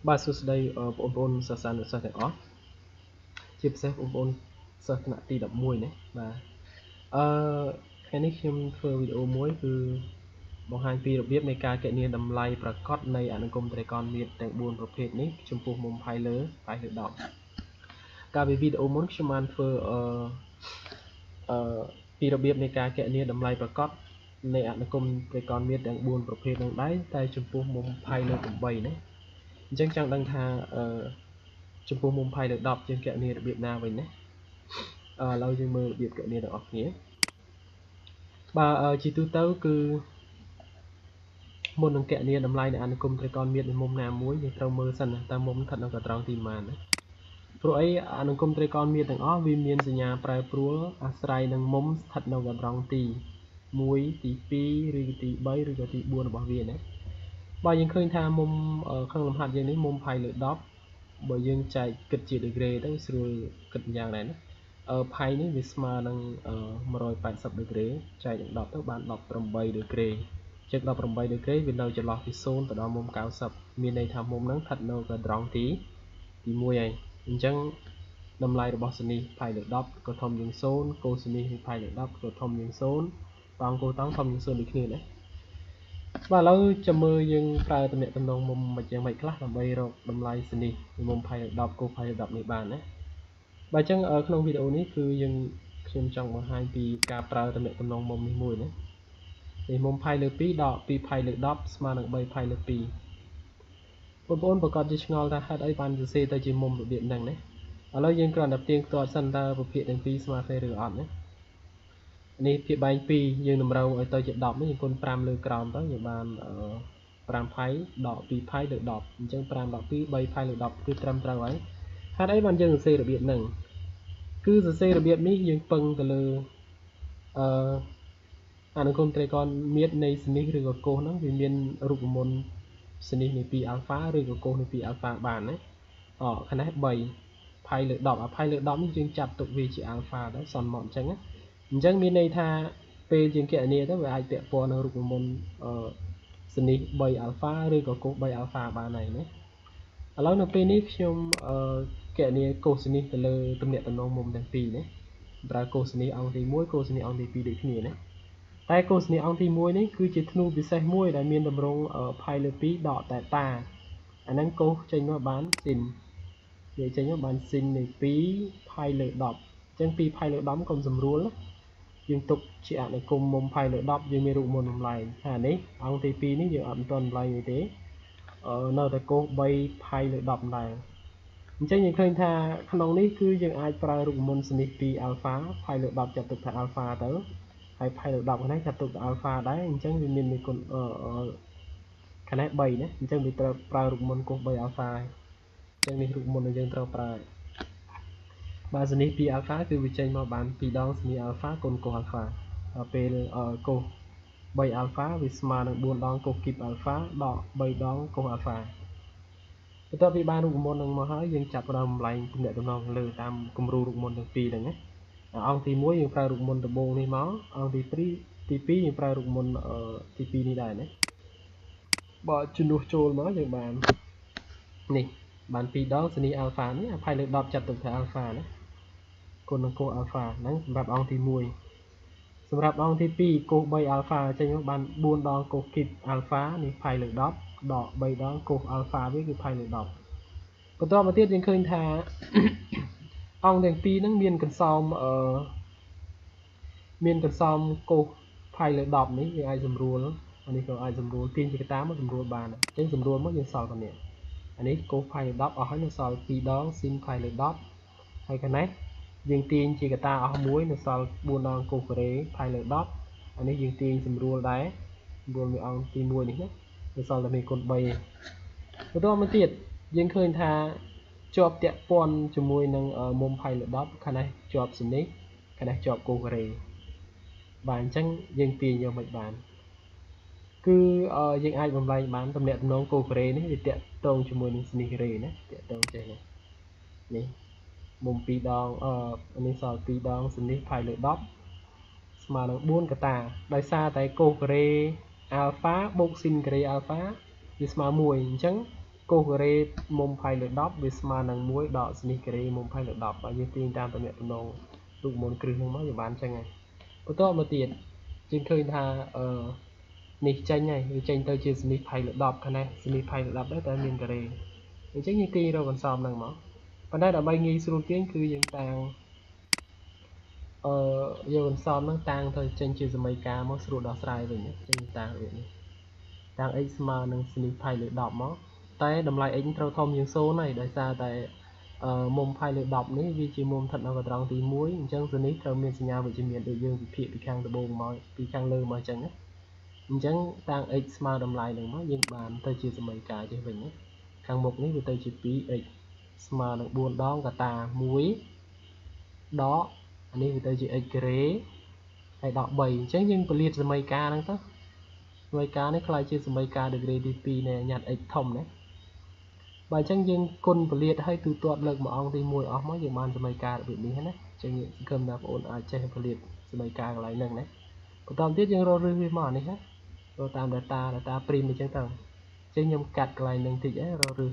បាទសួស្តីបងប្អូនសិស្សនិស្សិតទាំងអស់ជាពិសេសបងប្អូនសិស្សថ្នាក់ទី11ណាបាទថ្ងៃនេះខ្ញុំធ្វើវីដេអូមួយគឺបង្ហាញពីរបៀបនៃការគណនាតម្លៃប្រកបនៃអនុគមត្រីកោណមាត្រទាំង4ប្រភេទនេះចំពោះមុំផាយលើ10កាលពីវីដេអូមុនខ្ញុំបានធ្វើពីរបៀបនៃការគណនាតម្លៃប្រកបនៃអនុគមត្រីកោណមាត្រទាំង4ប្រភេទនឹងដែរតែចំពោះមុំផាយលើ8ណាអញ្ចឹងចង់ដឹងថាចំពោះមុំផាយលើ10យើងគណនារបៀបណាវិញណាឥឡូវយើងមើលរបៀបគណនាទាំងអស់គ្នាបាទជាទូទៅគឺមុននឹងគណនាតម្លៃនៃអនុគមត្រីកោណមាត្រនៃមុំណាមួយយើងត្រូវមើលសិនតើមុំស្ថិតនៅកន្ត្រងទីប៉ុន្មានណាព្រោះអីអនុគមត្រីកោណមាត្រទាំងអស់វាមានសញ្ញាប្រែប្រួលអាស្រ័យនឹងមុំស្ថិតនៅកន្ត្រងទី1ទី2ឬទី3ឬក៏ទី4របស់វាណាបាទយើងឃើញថាមុំក្នុងលំហាត់យើងនេះមុំផាយលើ10បើយើងចែកគិតជា degree ទៅស្រួលគិតយ៉ាងដែរណាផាយនេះវាស្មើនឹង180 degree ចែកនឹង10ទៅបាន18 degree ចឹង18 degree វានៅចន្លោះពី0ទៅដល់មុំ90មានន័យថាមុំហ្នឹងស្ថិតនៅកន្ត្រងទី1ហើយអញ្ចឹងតម្លៃរបស់សនីផាយលើ10ក៏ធំជាង0កូសនីផាយលើ10ក៏ធំជាង0តង់កូតង់ធំជាង0ដូចគ្នាណាបាទឥឡូវចាំមើលយើងប្រើតំណែងតំណងមុំមិនយ៉ាងម៉េចខ្លះដើម្បីរកតម្លៃសនីមុំផាយលើ10កូសផាយលើ10នេះបានណាបាទអញ្ចឹងក្នុងវីដេអូនេះគឺខ្ញុំចង់បង្ហាញពីការប្រើតំណែងតំណងមុំនេះមួយណានេះមុំផាយលើ2ដក2ផាយលើ10ស្មើនឹង3ផាយលើ2បងប្អូនប្រកាសជាឆ្ងល់ថាហេតុអីបានសរសេរទៅជាមុំរបៀបហ្នឹងណាឥឡូវយើងគ្រាន់តែផ្ទៀងផ្ទាត់សិនតើប្រភេទទាំងពីរស្មើគ្នាឬអត់ណានេះភាគបែង2យើងតម្រូវឲ្យទៅជា10នេះយើងគុណ5លើក្រោមទៅយើងបាន5ផាយដក2ផាយលើ10អញ្ចឹង5ដក2 3ផាយលើ10គឺត្រឹមត្រូវហើយហេតុអីបានយើងសរសេររបៀបហ្នឹងគឺសរសេររបៀបនេះយើងពឹងទៅលើអនុគមត្រីកោណមាត្រនៃសនីឬក៏កូសហ្នឹងវាមានរូបមន្តសនីនៃ2អាល់ហ្វាឬក៏កូសនៃ2អាល់ហ្វាបានណាខណៈ3ផាយលើ10ផាយលើ10នេះយើងចាត់ទុកវាជាអាល់ហ្វាទៅសន្មតអញ្ចឹងណាអញ្ចឹងមានន័យថាពេលយើងគណនាទៅវាអាចពាក់ព័ន្ធនឹងរូបមន្តសនី3អាល់ហ្វាឬក៏កូស3អាល់ហ្វាបានហើយណាឥឡូវនៅពេលនេះខ្ញុំគណនាកូសសនីទៅលើតំណែងតំណងមុំទាំងពីរណាប្រើកូសសនីអង្គទី1កូសសនីអង្គទី2ដូចគ្នាណាតែកូសសនីអង្គទី1នេះគឺជាធ្នូពិសេសមួយដែលមានតម្រងផាយលើ2ដកតែតាអាហ្នឹងកូសចេញមកបានស៊ីននិយាយចេញមកបានស៊ីននៃ2ផាយលើ10អញ្ចឹង2ផាយលើ10កុំស្រួលយើងទុកជាអនុគមមុំផាយលើ10យើងមានរូបមន្តតម្លៃថានេះអង្គទី2នេះយើងអត់មិនទាន់តម្លៃទេនៅតែកូស3ផាយលើ10ដែរអញ្ចឹងយើងឃើញថាក្នុងនេះគឺយើងអាចប្រើរូបមន្តសនី2អាល់ហ្វាផាយលើ10ចាត់ទុកថាអាល់ហ្វាទៅហើយផាយលើ10នេះចាត់ទុកថាអាល់ហ្វាដែរអញ្ចឹងវាមាននៃគុណខណៈ3ណាអញ្ចឹងវាត្រូវប្រើរូបមន្តកូស3អាល់ហ្វាអញ្ចឹងនេះរូបមន្តដែលយើងត្រូវប្រើបាទសនី2អាល់ហ្វាគឺវាចេញមកបាន2ដងសនីអាល់ហ្វាគុណកូសអាល់ហ្វាដល់ពេលកូស3អាល់ហ្វាវាស្មើនឹង4ដងកូសគីបអាល់ហ្វាដក3ដងកូសអាល់ហ្វាបន្ទាប់ពីបានរូបមន្តនឹងមកហើយយើងចាប់ផ្ដើមបំលែងទំនាក់ទំនងលើតាមគំរូរូបមន្តទាំងពីរហ្នឹងណាអង្គទី1យើងប្រើរូបមន្តដំបូងនេះមកអង្គទី2យើងប្រើរូបមន្តទី2នេះដែរណាបើជំនួសចូលមកយើងបាននេះបាន2ដងសនីអាល់ហ្វានេះផាយលើ10ចាត់ទុកថាអាល់ហ្វាណាគុណនឹងកូសអាល់ហ្វាហ្នឹងសម្រាប់អង្គទី1សម្រាប់អង្គទី2កូស3អាល់ហ្វាចេញមកបាន4ដងកូសគីបអាល់ហ្វានេះផាយលើ10ដក3ដងកូសអាល់ហ្វាវាគឺផាយលើ10បន្តមកទៀតយើងឃើញថាអង្គទាំងពីរហ្នឹងមានកន្សោមកូសផាយលើ10នេះយើងអាចសម្រួលអានេះក៏អាចសម្រួលទាញជាកតាមកសម្រួលបានអញ្ចឹងសម្រួលមកយើងសល់ប៉ុណ្ណេះអានេះកូសផាយលើ10អស់ហើយនៅសល់2ដងស៊ីនផាយលើ10ហើយកណេះយើងទាញជាកតាអស់មួយនៅសល់4ដងកូសការ៉េផាយលើ10អានេះយើងទាញសម្រួលដែរសម្រួលមួយអង្គទី1នេះណានៅសល់តែមានគុណ3បន្តមកទៀតយើងឃើញថាជាប់តាក់ព័ន្ធជាមួយនឹងមុំផាយលើ10ខណៈជាប់សនីខណៈជាប់កូសការ៉េបាទអញ្ចឹងយើងទាញយកមិនបានគឺយើងអាចបំលែងបានតំណែងតំណងកូសការ៉េនេះវាតាក់ទងជាមួយនឹងសនីការ៉េណាតាក់ទងចេះនេះមុំ2ដងនេះសល់2ដងសនីផាយលើ10ស្មើនឹង4កតាដោយសារតែកូសការ៉េអាល់ហ្វាបូកស៊ីនការ៉េអាល់ហ្វាវាស្មើ1អញ្ចឹង កូសការ៉េមុំផៃលើ10វាស្មើនឹង1ដកសនីការ៉េមុំផៃលើ10បើយើងទាញតាមតំណែងរូបមន្តគ្រឹះហ្នឹងមកវាបានអញ្ចឹងហើយបន្តមកទៀតយើងឃើញថានេះចេញហើយវាចេញទៅជាសនីផៃលើ10ខាងនេះសនីផៃលើ10ដែរតែមានការ៉េអញ្ចឹងយើងទាញរកបន្សំហ្នឹងមកប៉ុន្តែដើម្បីងាយស្រួលទាញគឺយើងតាំងយកបន្សំហ្នឹងតាំងទៅចេញជាសមីការមកស្រួលដោះស្រាយវិញចេញតាំងរបៀបនេះតាំង x ស្មើនឹងសនីផៃលើ10មកតែតម្លៃ x ត្រូវធំជាង0ហើយដោយសារតែមុំផៃលើ10នេះវាជាមុំស្ថិតនៅកត្រង់ទី1អញ្ចឹងសនីត្រូវមានសញ្ញាវិជ្ជមានដូចយើងវិភាគពីខាងត្បូងមកពីខាងលើមកអញ្ចឹងណាអញ្ចឹងតាំង x ស្មើតម្លៃនឹងមកយើងបានទៅជាសមីការចេះវិញណាខាងមុខនេះវាទៅជា 2x ស្មើនឹង4ដងកតា1ដកអានេះវាទៅជា x ការ៉េហើយដក3អញ្ចឹងយើងពលាតសមីការហ្នឹងទៅសមីការនេះខ្លាយជាសមីការដឺក្រេទី2នៃញ៉ាត់ x ធំណាបើអញ្ចឹងយើងគុណពលាតឲ្យទូទាត់លើកមួយអង្គទី1អស់មកយើងបានសមីការរបៀបនេះណាអញ្ចឹងសង្ឃឹមថាបងប្អូនអាចចេះពលាតសមីការកន្លែងហ្នឹងណាបន្តទៀតយើងរកឫសវាមកនេះណារកតាម data ព្រីមអញ្ចឹងទៅអញ្ចឹងខ្ញុំកាត់កន្លែងហ្នឹងតិចរកឫស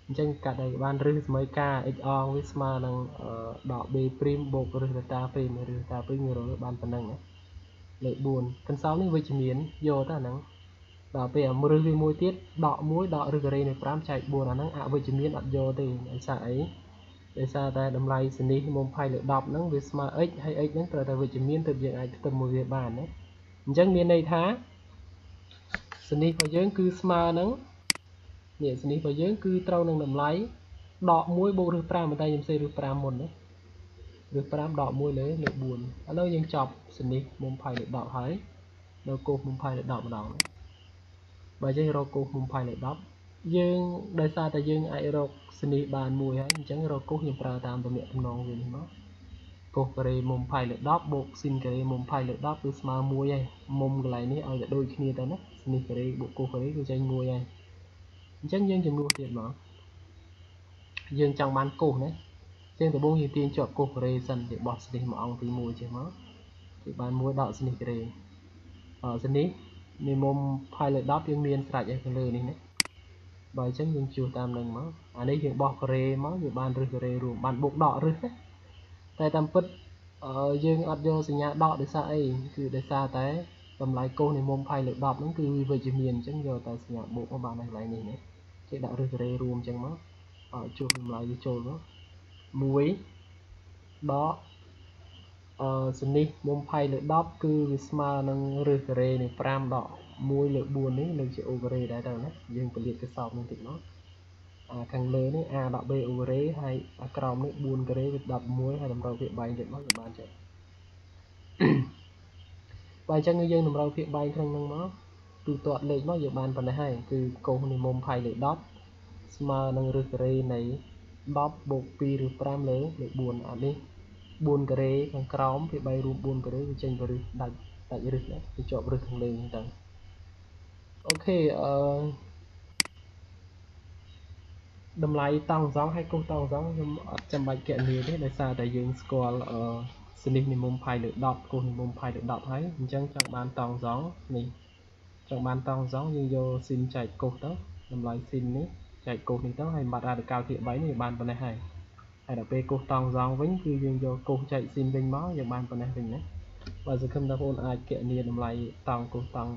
អញ្ចឹងកាត់ឲ្យបានឫសសមីការ x អងវាស្មើនឹងដក b ព្រីមបូកឫស data ព្រីមឬ data ព្រីមយើងរកបានប៉ុណ្ណឹងណាលេខ4កន្សោមនេះវិជ្ជមានយកទៅអាហ្នឹងដល់ពេលអាឫសវាមួយទៀតដក1ដកឫសការ៉េនៃ5ចែក4អាហ្នឹងអវិជ្ជមានអត់យកទេដោយសារអីដោយសារតែតម្លៃសនីមុំផៃលើ10ហ្នឹងវាស្មើ x ហើយ x ហ្នឹងត្រូវតែវិជ្ជមានទើបយើងអាចផ្ទឹមមួយវាបានណាអញ្ចឹងមានន័យថាសនីរបស់យើងគឺស្មើនឹងនេះសនីរបស់យើងគឺត្រូវនឹងតម្លៃដក1បូកឫស5តែខ្ញុំសេឫស5មុនណាឫស5ដក1លើ4ឥឡូវយើងចប់សនីមុំផៃលើ10ហើយនៅកូសមុំផៃលើ10ម្ដងណាបើយើងរកកូសមុំផៃលើ10យើងដោយសារតែយើងអាចរកសនីបានមួយហើយអញ្ចឹងរកកូសខ្ញុំប្រើតាមតំណែងតំណងវានេះមកកូសការ៉េមុំផៃលើ10បូកស៊ីនការ៉េមុំផៃលើ10គឺស្មើ1ហើយមុំកន្លែងនេះឲ្យតែដូចគ្នាទៅណាសនីការ៉េបូកកូសការ៉េគឺចេញ1ហើយអញ្ចឹងយើងចំនួនទៀតមកយើងចង់បានកូសណាអញ្ចឹងដំបូងយើងទាញជាប់កូសការ៉េសិនជាបោះសនីមួយអង្គទី1ចេះមកគឺបាន1ដកសនីការ៉េសនីនៃមុំផៃលើ10យើងមានស្រេចឲ្យខាងលើនេះណាបើអញ្ចឹងយើងជួសតាមនឹងមកអានេះយើងបោះការ៉េមកវាបានឫសការ៉េរួមបានបូកដកឫសណាតែតាមពិតយើងអត់យកសញ្ញាដកដោយសារអីគឺដោយសារតែតម្លៃកូសនៃមុំផៃលើ10ហ្នឹងគឺវិជ្ជមានអញ្ចឹងយកតែសញ្ញាបូកមកបាននៅកន្លែងនេះណាគេដាក់ឫសការ៉េរួមអញ្ចឹងមកជួសតម្លៃវាចូលមក1ដកសនីមុំផៃលើ10គឺវាស្មើនឹងឫសការ៉េនៃ5ដក1លើ4នេះលើកជាអូការ៉េដែរទៅណាយើងពលាតកសោបនឹងតិចមកខាងលើនេះ a ដក b អូការ៉េហើយអាក្រោមនេះ4ការ៉េវា11ហើយតម្រូវភាគបែងទៀតមកវាបានចេះបើអញ្ចឹងយើងតម្រូវភាគបែងក្នុងហ្នឹងមកទូទាត់លេខមកយើងបានប៉ុណ្ណេះហើយគឺកូសនៃមុំផៃលើ10ស្មើនឹងឫសការ៉េនៃ10បូក2ឬ5លើ4អានេះ4ការ៉េខាងក្រោមភាគ3រួម4ការ៉េវាចេញទៅឫសដាច់ឫសនេះវាជាប់ឫសខាងលើហ្នឹងទៅអូខេតម្លៃតង់សងហើយកូសតង់សងខ្ញុំអត់ចាំបាច់គណនាទេដោយសារតែយើងស្គាល់សនីនៃមុំផៃលើ10កូសនៃមុំផៃលើ10ហើយអញ្ចឹងចង់បានតង់សងនេះចង់បានតង់សងយើងយកស៊ីនចែកកូសទៅតម្លៃស៊ីននេះចែកកូសនេះទៅហើយបាត់រ៉ាឌីកាល់ភាគ3នេះបានប៉ុណ្ណេះហើយដល់ពេលកូសតង់សងវិញគឺយើងយកកូសចែកស៊ីនវិញមកយើងបានប៉ុណ្ណេះវិញណាបើសង្ឃឹមថាបងប្អូនអាចគណនាតម្លៃតង់កូសតង់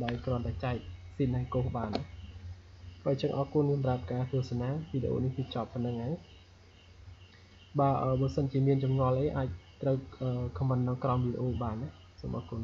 ដោយគ្រាន់តែចែកស៊ីនហើយកូសបានណាបើអញ្ចឹងអរគុណសម្រាប់ការទស្សនាវីដេអូនេះគឺចប់ប៉ុណ្្នឹងហើយបើសិនជាមានចម្ងល់អីអាចត្រូវ comment នៅក្រោមវីដេអូបានណាសូមអរគុណ